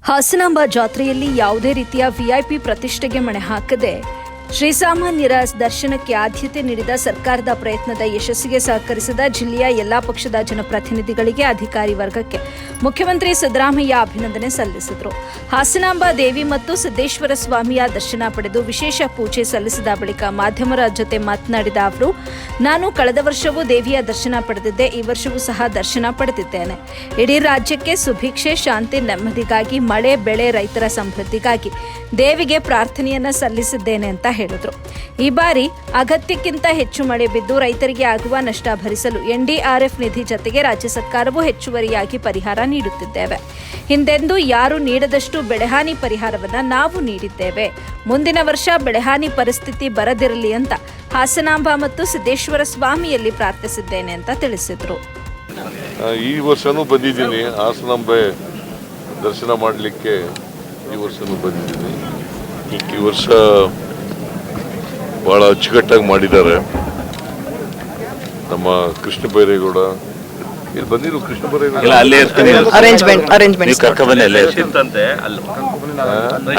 ಹಾಸನಾಂಬ ಜಾತ್ರೆಯಲ್ಲಿ ಯಾವುದೇ ರೀತಿಯ ವಿಐಪಿ ಪ್ರತಿಷ್ಠೆಗೆ ಮಣೆ ಹಾಕದೆ ಶ್ರೀಸಾಮಾನ್ಯರ ದರ್ಶನಕ್ಕೆ ಆದ್ಯತೆ ನೀಡಿದ ಸರ್ಕಾರದ ಪ್ರಯತ್ನದ ಯಶಸ್ಸಿಗೆ ಸಹಕರಿಸಿದ ಜಿಲ್ಲೆಯ ಎಲ್ಲಾ ಪಕ್ಷದ ಜನಪ್ರತಿನಿಧಿಗಳಿಗೆ ಅಧಿಕಾರಿ ವರ್ಗಕ್ಕೆ ಮುಖ್ಯಮಂತ್ರಿ ಸಿದ್ದರಾಮಯ್ಯ ಅಭಿನಂದನೆ ಸಲ್ಲಿಸಿದರು. ಹಾಸನಾಂಬ ದೇವಿ ಮತ್ತು ಸಿದ್ದೇಶ್ವರ ಸ್ವಾಮಿಯ ದರ್ಶನ ಪಡೆದು ವಿಶೇಷ ಪೂಜೆ ಸಲ್ಲಿಸಿದ ಬಳಿಕ ಮಾಧ್ಯಮರ ಜೊತೆ ಮಾತನಾಡಿದ ಅವರು, ನಾನು ಕಳೆದ ವರ್ಷವೂ ದೇವಿಯ ದರ್ಶನ ಪಡೆದಿದ್ದೆ, ಈ ವರ್ಷವೂ ಸಹ ದರ್ಶನ ಪಡೆದಿದ್ದೇನೆ. ಇಡೀ ರಾಜ್ಯಕ್ಕೆ ಸುಭಿಕ್ಷೆ, ಶಾಂತಿ, ನೆಮ್ಮದಿಗಾಗಿ, ಮಳೆ, ಬೆಳೆ, ರೈತರ ಸಮೃದ್ಧಿಗಾಗಿ ದೇವಿಗೆ ಪ್ರಾರ್ಥನೆಯನ್ನ ಸಲ್ಲಿಸಿದ್ದೇನೆ ಅಂತ ಹೇಳಿದ್ರು. ಈ ಬಾರಿ ಅಗತ್ಯಕ್ಕಿಂತ ಹೆಚ್ಚು ಮಳೆ ಬಿದ್ದು ರೈತರಿಗೆ ಆಗುವ ನಷ್ಟ ಭರಿಸಲು ಎನ್ಡಿಆರ್ಎಫ್ ನಿಧಿ ಜತೆಗೆ ರಾಜ್ಯ ಸರ್ಕಾರವು ಹೆಚ್ಚುವರಿಯಾಗಿ ಪರಿಹಾರ ನೀಡುತ್ತಿದ್ದೇವೆ. ಹಿಂದೆಂದೂ ಯಾರು ನೀಡದಷ್ಟು ಬೆಳೆಹಾನಿ ಪರಿಹಾರವನ್ನು ನಾವು ನೀಡಿದ್ದೇವೆ. ಮುಂದಿನ ವರ್ಷ ಬೆಳೆಹಾನಿ ಪರಿಸ್ಥಿತಿ ಬರದಿರಲಿ ಅಂತ ಹಾಸನಾಂಬ ಮತ್ತು ಸಿದ್ದೇಶ್ವರ ಸ್ವಾಮಿಯಲ್ಲಿ ಪ್ರಾರ್ಥಿಸಿದ್ದೇನೆ ಅಂತ ತಿಳಿಸಿದ್ರು. ಈ ವರ್ಷನೂ ಬಂದಿದ್ದೀನಿ, ಹಾಸನಾಂಬೆ ದರ್ಶನ ಮಾಡಲಿಕ್ಕೆ ಈ ವರ್ಷನೂ ಬಂದಿದ್ದೀನಿ. ಈ ವರ್ಷ ಭಾಳ ಅಚ್ಚುಕಟ್ಟಾಗಿ ಮಾಡಿದ್ದಾರೆ. ನಮ್ಮ ಕೃಷ್ಣ ಬೈರೇಗೌಡ ಇಲ್ಲಿ ಬಂದಿರು, ಕೃಷ್ಣ ಬೈರೇಗೌಡ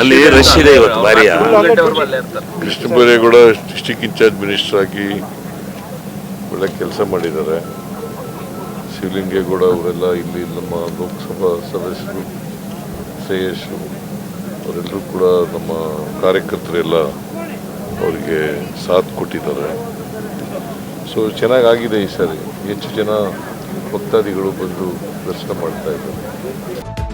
ಅಲ್ಲಿ ರಶ್ ಇದೆ ಇವತ್ತು ಭಾರಿ. Krishna Byregowda district incharge minister ಆಗಿ ಒಳ್ಳೆ ಕೆಲಸ ಮಾಡಿದ್ದಾರೆ. ಶಿವಲಿಂಗೇಗೌಡ ಅವರೆಲ್ಲ ಇಲ್ಲಿ ನಮ್ಮ ಲೋಕಸಭಾ ಸದಸ್ಯರು, ಶ್ರೇಯಸ್ಸು ಅವರೆಲ್ಲರೂ ಕೂಡ ನಮ್ಮ ಕಾರ್ಯಕರ್ತರೆಲ್ಲ ಅವರಿಗೆ ಸಾಥ್ ಕೊಟ್ಟಿದ್ದಾರೆ. ಸೊ ಚೆನ್ನಾಗಾಗಿದೆ. ಈ ಸಾರಿ ಹೆಚ್ಚು ಜನ ಭಕ್ತಾದಿಗಳು ಬಂದು ದರ್ಶನ ಮಾಡ್ತಾ ಇದ್ದಾರೆ.